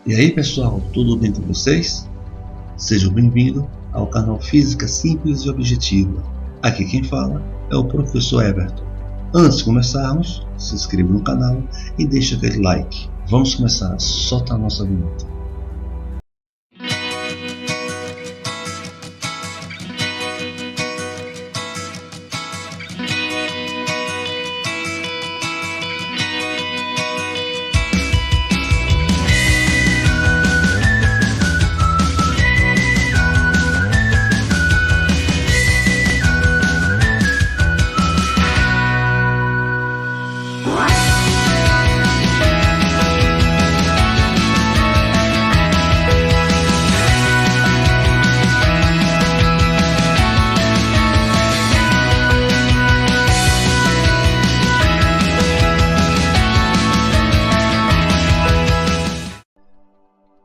E aí pessoal, tudo bem com vocês? Sejam bem-vindos ao canal Física Simples e Objetiva. Aqui quem fala é o professor Everton. Antes de começarmos, se inscreva no canal e deixe aquele like. Vamos começar, solta a nossa vinheta.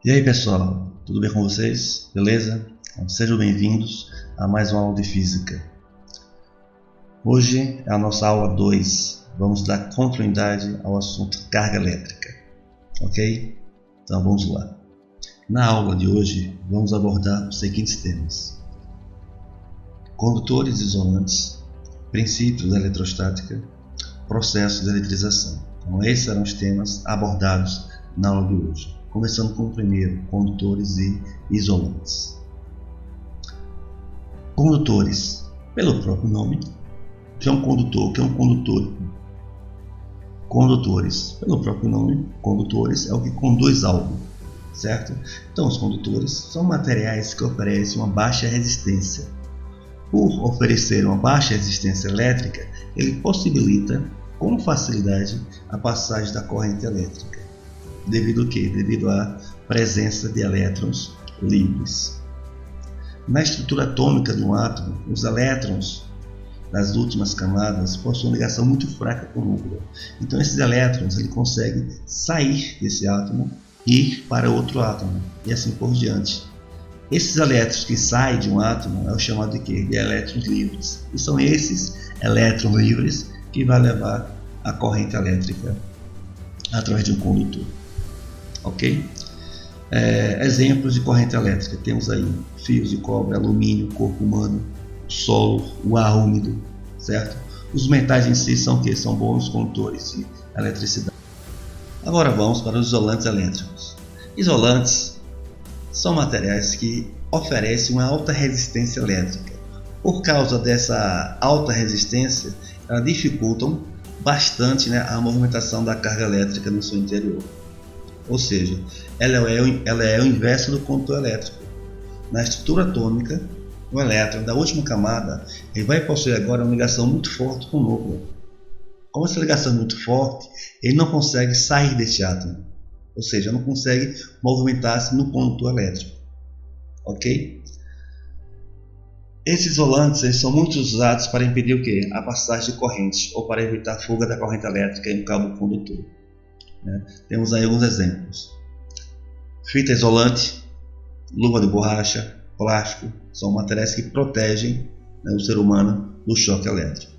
E aí pessoal, tudo bem com vocês? Beleza? Então, sejam bem-vindos a mais uma aula de Física. Hoje é a nossa aula 2, vamos dar continuidade ao assunto carga elétrica, ok? Então vamos lá. Na aula de hoje vamos abordar os seguintes temas: condutores isolantes, princípios da eletrostática, processos de eletrização. Então esses serão os temas abordados na aula de hoje. Começando com o primeiro, condutores e isolantes. Condutores, pelo próprio nome, o que é um condutor? O que é um condutor? Condutores, pelo próprio nome, condutores é o que conduz algo, certo? Então os condutores são materiais que oferecem uma baixa resistência. Por oferecer uma baixa resistência elétrica, ele possibilita com facilidade a passagem da corrente elétrica. Devido a quê? Devido à presença de elétrons livres. Na estrutura atômica de um átomo, os elétrons das últimas camadas possuem uma ligação muito fraca com o núcleo. Então esses elétrons ele conseguem sair desse átomo e ir para outro átomo, e assim por diante. Esses elétrons que saem de um átomo é o chamado de quê? De elétrons livres. E são esses elétrons livres que vai levar a corrente elétrica através de um condutor. Ok? Exemplos de corrente elétrica, temos aí fios de cobre, alumínio, corpo humano, solo, o ar úmido, certo? Os metais em si são o quê? São bons condutores de eletricidade. Agora vamos para os isolantes elétricos. Isolantes são materiais que oferecem uma alta resistência elétrica. Por causa dessa alta resistência, elas dificultam bastante, né, a movimentação da carga elétrica no seu interior. Ou seja, ela é o inverso do condutor elétrico. Na estrutura atômica, o elétron da última camada ele vai possuir agora uma ligação muito forte com o núcleo. Como essa ligação é muito forte, ele não consegue sair deste átomo. Ou seja, não consegue movimentar-se no condutor elétrico. Ok? Esses isolantes eles são muito usados para impedir o quê? A passagem de corrente ou para evitar a fuga da corrente elétrica em um cabo condutor. Temos aí alguns exemplos: fita isolante, luva de borracha, plástico, são materiais que protegem, né, o ser humano do choque elétrico.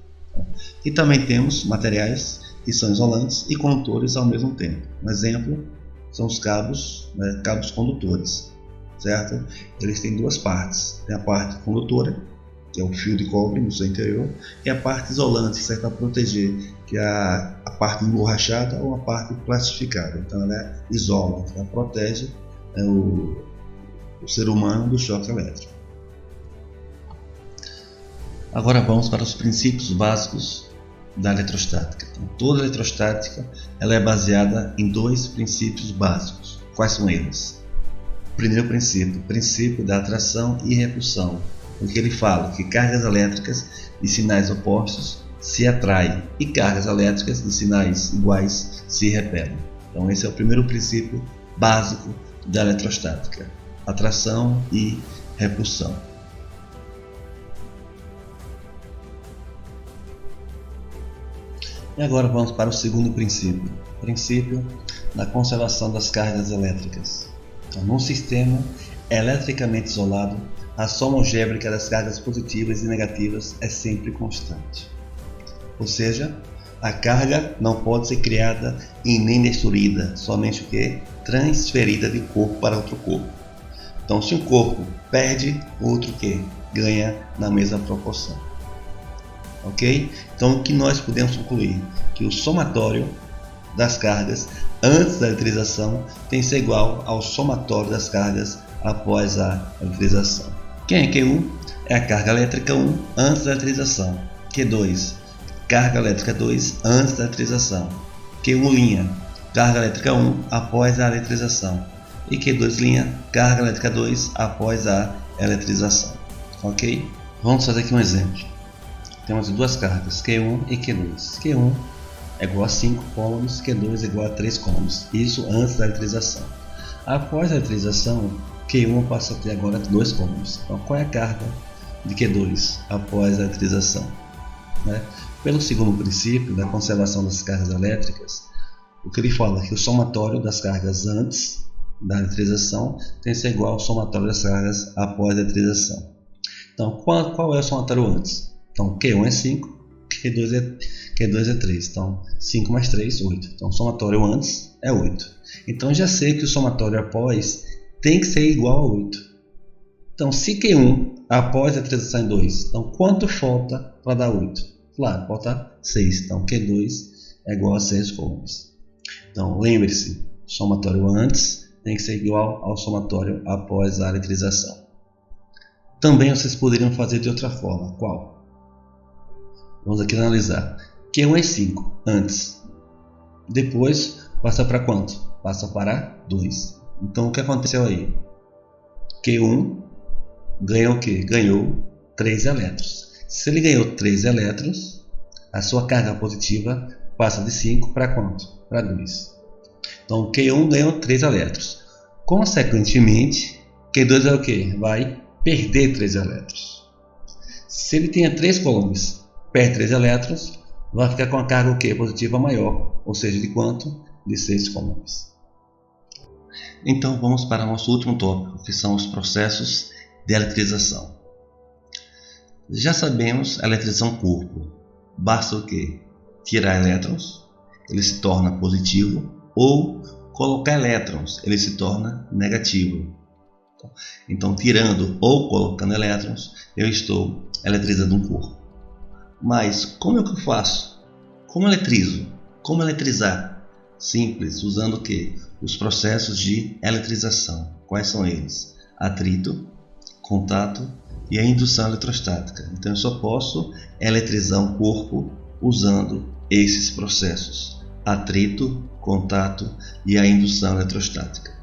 E também temos materiais que são isolantes e condutores ao mesmo tempo. Um exemplo são os cabos, né, cabos condutores, certo? Eles têm duas partes: tem a parte condutora, que é o fio de cobre no seu interior, e a parte isolante, que serve para proteger, que é a parte emborrachada ou a parte plastificada. Então ela isola, ela protege o ser humano do choque elétrico. Agora vamos para os princípios básicos da eletrostática. Então, toda eletrostática ela é baseada em dois princípios básicos. Quais são eles? O primeiro princípio, o princípio da atração e repulsão, porque ele fala que cargas elétricas de sinais opostos se atraem e cargas elétricas de sinais iguais se repelem. Então esse é o primeiro princípio básico da eletrostática: atração e repulsão. E agora vamos para o segundo princípio, o princípio da conservação das cargas elétricas. Então, num sistema eletricamente isolado, a soma algébrica das cargas positivas e negativas é sempre constante. Ou seja, A carga não pode ser criada e nem destruída, somente o que? Transferida de corpo para outro corpo. Então, se um corpo perde, o outro que? Ganha na mesma proporção. Ok? Então, o que nós podemos concluir? Que o somatório das cargas antes da eletrização tem que ser igual ao somatório das cargas após a eletrização. Quem é Q1? É a carga elétrica 1 antes da eletrização. Q2, carga elétrica 2 antes da eletrização. Q1', carga elétrica 1 após a eletrização. E Q2', carga elétrica 2 após a eletrização. Ok? Vamos fazer aqui um exemplo. Temos duas cargas, Q1 e Q2. Q1 é igual a 5 coulombs, Q2 é igual a 3 coulombs. Isso antes da eletrização. Após a eletrização, Q1 passa a ter agora 2 coulombs. Então, qual é a carga de Q2 após a eletrização? Pelo segundo princípio da conservação das cargas elétricas, o que ele fala é que o somatório das cargas antes da eletrização tem que ser igual ao somatório das cargas após a eletrização. Então, qual é o somatório antes? Então, Q1 é 5, Q2 é 3. Então, 5 mais 3, 8. Então, o somatório antes é 8. Então, já sei que o somatório após tem que ser igual a 8. Então, se Q1 após a eletrização é 2, então quanto falta para dar 8? Claro, falta 6. Então, Q2 é igual a 6 coulombs. Então, lembre-se, o somatório antes tem que ser igual ao somatório após a eletrização. Também vocês poderiam fazer de outra forma. Qual? Vamos aqui analisar. Q1 é 5 antes. Depois passa para quanto? Passa para 2. Então o que aconteceu aí? Q1 ganhou o que? Ganhou 3 elétrons. Se ele ganhou 3 elétrons, a sua carga positiva passa de 5 para quanto? Para 2. Então Q1 ganhou 3 elétrons. Consequentemente, Q2 é o que? Vai perder 3 elétrons. Se ele tinha 3 coulombs, perde 3 elétrons, vai ficar com a carga o que? Positiva maior, ou seja, de quanto? De 6 coulombs. Então vamos para o nosso último tópico, que são os processos de eletrização. Já sabemos a eletrização corpo. Basta o que? Tirar elétrons, ele se torna positivo, ou colocar elétrons, ele se torna negativo. Então, tirando ou colocando elétrons, eu estou eletrizando um corpo. Mas como é que eu faço? Como eletrizo? Como eletrizar? Simples, usando o que? Os processos de eletrização. Quais são eles? Atrito, contato e a indução eletrostática. Então eu só posso eletrizar um corpo usando esses processos: atrito, contato e a indução eletrostática.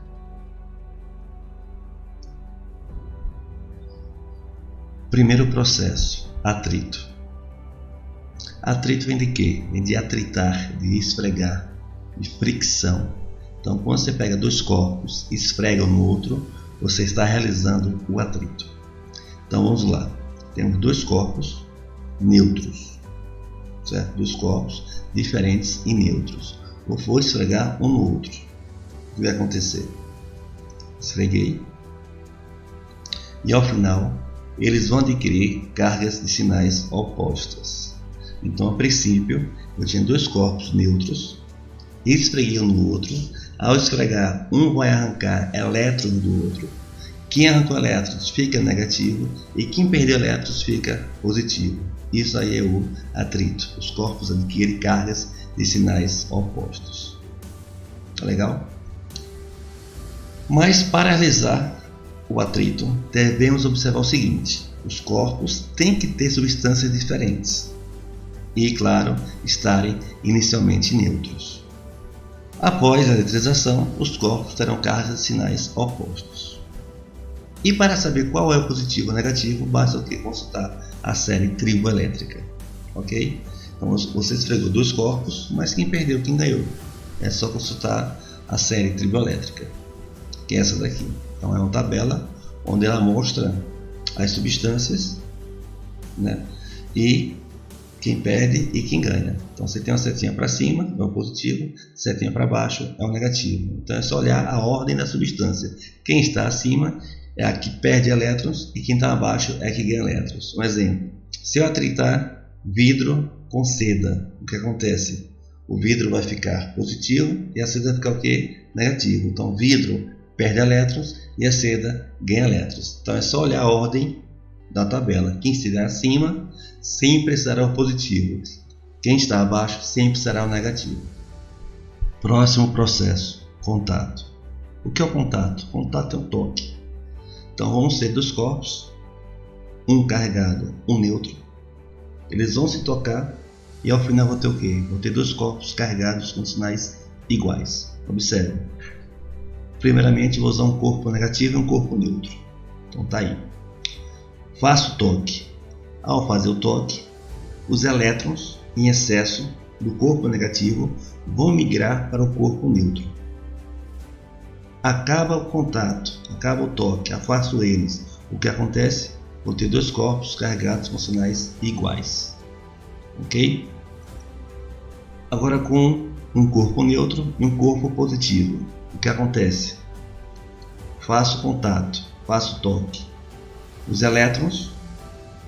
Primeiro processo, atrito. Atrito vem de quê? Vem de atritar, de esfregar, de fricção. Então, quando você pega dois corpos e esfrega um no outro, você está realizando o atrito. Então, vamos lá. Temos dois corpos neutros, certo? Dois corpos diferentes e neutros. Eu vou esfregar um no outro. O que vai acontecer? Esfreguei. E ao final, eles vão adquirir cargas de sinais opostas. Então, a princípio, eu tinha dois corpos neutros, esfreguei um no outro. Ao esfregar, um vai arrancar elétrons do outro. Quem arrancou elétrons fica negativo e quem perdeu elétrons fica positivo. Isso aí é o atrito. Os corpos adquirem cargas de sinais opostos. Tá legal? Mas para realizar o atrito, devemos observar o seguinte: os corpos têm que ter substâncias diferentes e, claro, estarem inicialmente neutros. Após a eletrização, os corpos terão cargas de sinais opostos. E para saber qual é o positivo ou negativo, basta o que? Consultar a série triboelétrica. Ok? Então você esfregou dois corpos, mas quem perdeu, quem ganhou? É só consultar a série triboelétrica, que é essa daqui. Então é uma tabela onde ela mostra as substâncias, né? E quem perde e quem ganha. Então você tem uma setinha para cima, é o positivo, setinha para baixo é o negativo. Então é só olhar a ordem da substância. Quem está acima é a que perde elétrons e quem está abaixo é a que ganha elétrons. Um exemplo: se eu atritar vidro com seda, o que acontece? O vidro vai ficar positivo e a seda vai ficar o quê? Negativo. Então o vidro perde elétrons e a seda ganha elétrons. Então é só olhar a ordem da tabela. Quem estiver acima sempre será o positivo. Quem está abaixo sempre será o negativo. Próximo processo, contato. O que é o contato? Contato é um toque. Então vamos ter dois corpos, um carregado, um neutro. Eles vão se tocar e ao final vou ter o quê? Vou ter dois corpos carregados com sinais iguais. Observe. Primeiramente vou usar um corpo negativo e um corpo neutro. Então tá aí. Faço o toque. Ao fazer o toque, os elétrons em excesso do corpo negativo vão migrar para o corpo neutro. Acaba o contato, acaba o toque, afasto eles. O que acontece? Vou ter dois corpos carregados com sinais iguais. Ok? Agora com um corpo neutro e um corpo positivo. O que acontece? Faço contato, faço toque. Os elétrons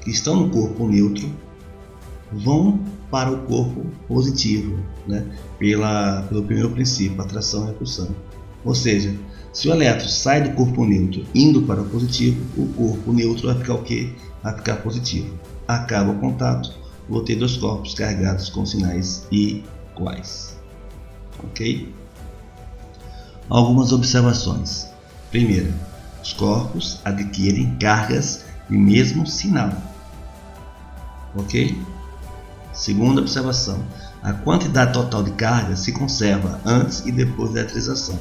que estão no corpo neutro vão para o corpo positivo, né? Pelo primeiro princípio, atração e repulsão. Ou seja, se o elétron sai do corpo neutro indo para o positivo, o corpo neutro vai ficar o quê? Vai ficar positivo. Acaba o contato, vou ter dois corpos carregados com sinais iguais. Ok? Algumas observações. Primeira, os corpos adquirem cargas de mesmo sinal. Ok? Segunda observação, a quantidade total de carga se conserva antes e depois da eletrização.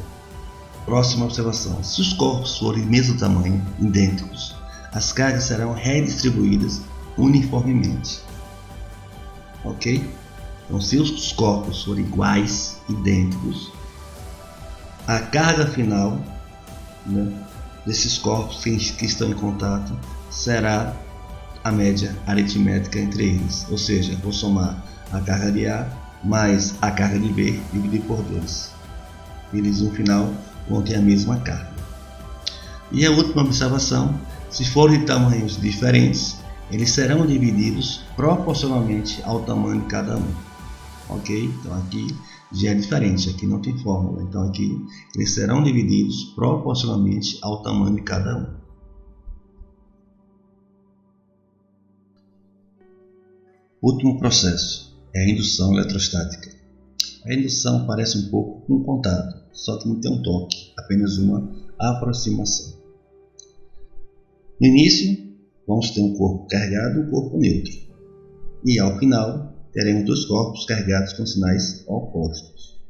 Próxima observação, se os corpos forem do mesmo tamanho, idênticos, as cargas serão redistribuídas uniformemente. Ok? Então, se os corpos forem iguais, idênticos, a carga final, né, desses corpos que estão em contato será a média aritmética entre eles. Ou seja, vou somar a carga de A mais a carga de B dividido por 2. Eles no final vão ter a mesma carga. E a última observação, se forem de tamanhos diferentes, eles serão divididos proporcionalmente ao tamanho de cada um. Ok? Então aqui já é diferente, aqui não tem fórmula. Então aqui eles serão divididos proporcionalmente ao tamanho de cada um. Último processo é a indução eletrostática. A indução parece um pouco com contato, só que não tem um toque, apenas uma aproximação. No início, vamos ter um corpo carregado e um corpo neutro. E ao final, teremos dois corpos carregados com sinais opostos.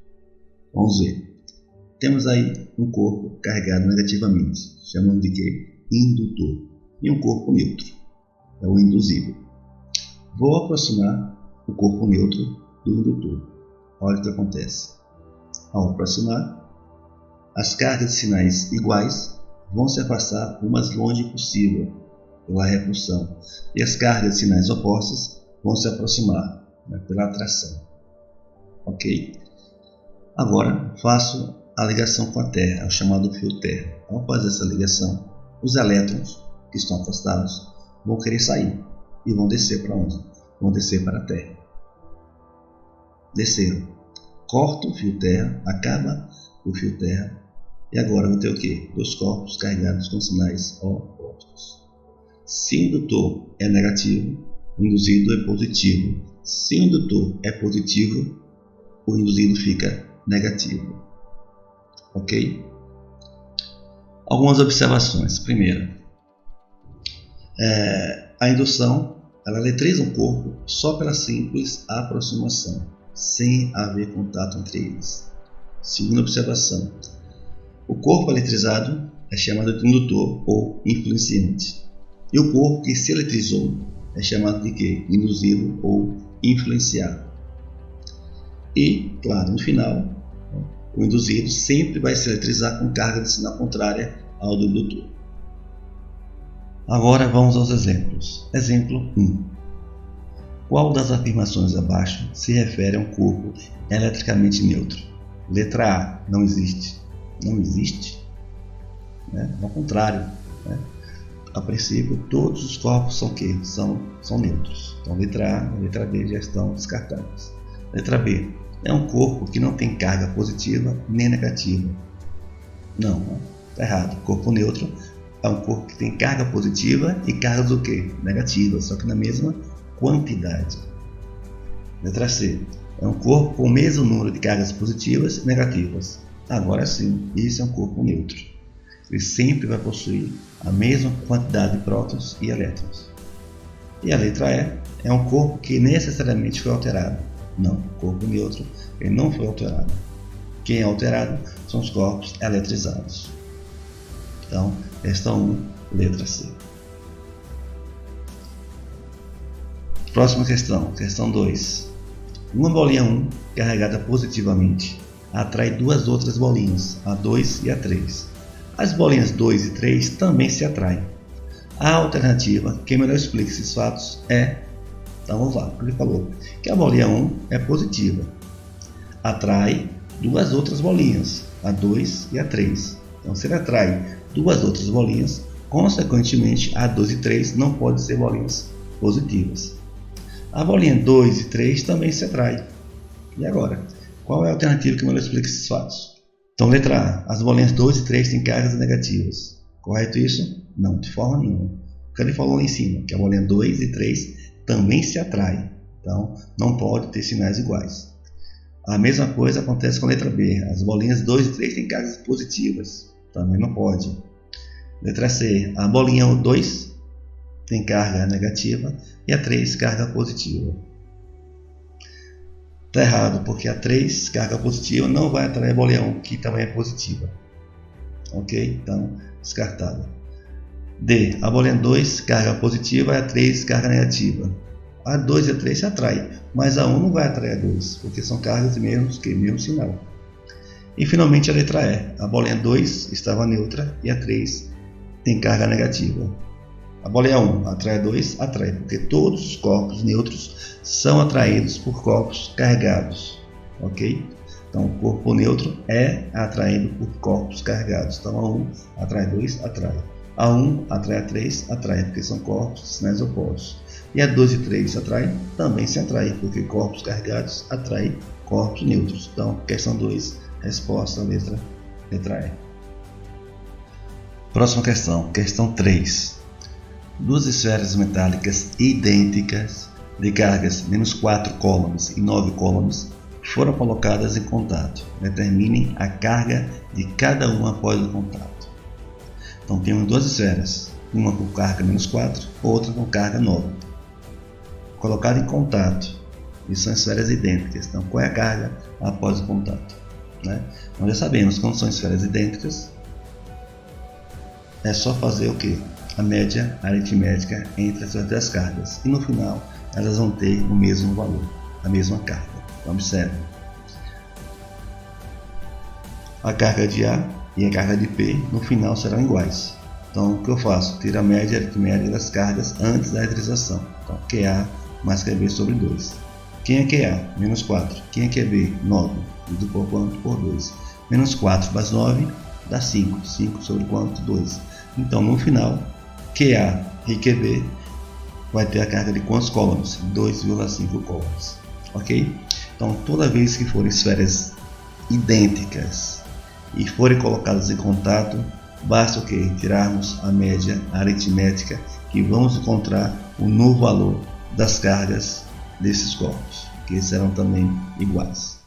Vamos ver. Temos aí um corpo carregado negativamente, chamamos de quê? Indutor. E um corpo neutro, é o induzível. Vou aproximar o corpo neutro do indutor. Olha o que acontece. Ao aproximar, as cargas de sinais iguais vão se afastar o mais longe possível pela repulsão. E as cargas de sinais opostas vão se aproximar, né, pela atração. Ok? Agora faço a ligação com a Terra, o chamado fio terra. Ao fazer essa ligação, os elétrons que estão afastados vão querer sair e vão descer para onde? Vão descer para a Terra. Desceram. Corto o fio terra, acaba o fio terra e agora vou ter o quê? Dois corpos carregados com sinais opostos. Se o indutor é negativo, o induzido é positivo. Se o indutor é positivo, o induzido fica negativo. Ok? Algumas observações. Primeira, a indução ela eletriza um corpo só pela simples aproximação, sem haver contato entre eles. Segunda observação, o corpo eletrizado é chamado de indutor ou influenciante. E o corpo que se eletrizou é chamado de quê? Induzido ou influenciado. E, claro, no final, o induzido sempre vai se eletrizar com carga de sinal contrária ao do indutor. Agora vamos aos exemplos. Exemplo 1. Qual das afirmações abaixo se refere a um corpo eletricamente neutro? Letra A. Não existe. Não existe? Ao contrário. a princípio, todos os corpos são quê? São neutros. Então, letra A e letra B já estão descartadas. Letra B. É um corpo que não tem carga positiva nem negativa. Não, está errado. Corpo neutro é um corpo que tem carga positiva e cargas o quê? Negativas, só que na mesma quantidade. Letra C. É um corpo com o mesmo número de cargas positivas e negativas. Agora sim, isso é um corpo neutro. Ele sempre vai possuir a mesma quantidade de prótons e elétrons. E a letra E é um corpo que necessariamente foi alterado. Não, corpo neutro ele não foi alterado. Quem é alterado são os corpos eletrizados. Então, questão 1, letra C. Próxima questão, questão 2. Uma bolinha 1 carregada positivamente atrai duas outras bolinhas, a 2 e a 3. As bolinhas 2 e 3 também se atraem. A alternativa, quem melhor explica esses fatos é, então vamos lá, ele falou que a bolinha 1 é positiva, atrai duas outras bolinhas, a 2 e a 3. Então se ele atrai duas outras bolinhas, consequentemente a 2 e 3 não podem ser bolinhas positivas. A bolinha 2 e 3 também se atraem. E agora? Qual é a alternativa que melhor explica esses fatos? Então, letra A. As bolinhas 2 e 3 têm cargas negativas. Correto isso? Não, de forma nenhuma. O que ele falou lá em cima, que a bolinha 2 e 3 também se atraem. Então, não pode ter sinais iguais. A mesma coisa acontece com a letra B. As bolinhas 2 e 3 têm cargas positivas. Também não pode. Letra C. A bolinha 2 tem carga negativa e a 3 carga positiva. Está errado, porque a 3 carga positiva não vai atrair a bolinha 1, que também é positiva. Ok? Então, descartada. D. A bolinha 2 carga positiva e a 3 carga negativa. A 2 e a 3 se atraem, mas a 1 não vai atrair a 2, porque são cargas de mesmo sinal. E finalmente a letra E. A bolinha 2 estava neutra e a 3 tem carga negativa. A bolinha 1 atrai a 2, atrai, porque todos os corpos neutros são atraídos por corpos carregados. Ok? Então, o corpo neutro é atraído por corpos carregados. Então, a 1 atrai a 2, atrai. A 1 atrai a 3, atrai, porque são corpos de sinais opostos. E a 2 e 3 atraem, também se atraem, porque corpos carregados atraem corpos neutros. Então, questão 2, resposta, letra E. Próxima questão, questão 3. Duas esferas metálicas idênticas de cargas -4 coulombs e 9 coulombs foram colocadas em contato. Determinem a carga de cada uma após o contato. Então temos duas esferas, uma com carga -4, outra com carga 9. Colocada em contato, e são esferas idênticas. Então qual é a carga após o contato? Nós já sabemos, quando são esferas idênticas, é só fazer o que? A média aritmética entre essas duas cargas. E no final, elas vão ter o mesmo valor, a mesma carga. Então, observe. A carga de A e a carga de P no final serão iguais. Então, o que eu faço? Tiro a média aritmética das cargas antes da realização. Então, QA mais QB sobre 2. Quem é QA? -4. Quem é QB? 9. Dividido por quanto? Por 2. -4 mais 9 dá 5. 5 sobre quanto? 2. Então, no final, QA e QB vai ter a carga de quantos coulombs? 2,5 coulombs. Ok? Então, toda vez que forem esferas idênticas e forem colocadas em contato, basta o que? Tirarmos a média aritmética, que vamos encontrar o novo valor das cargas desses corpos, que serão também iguais.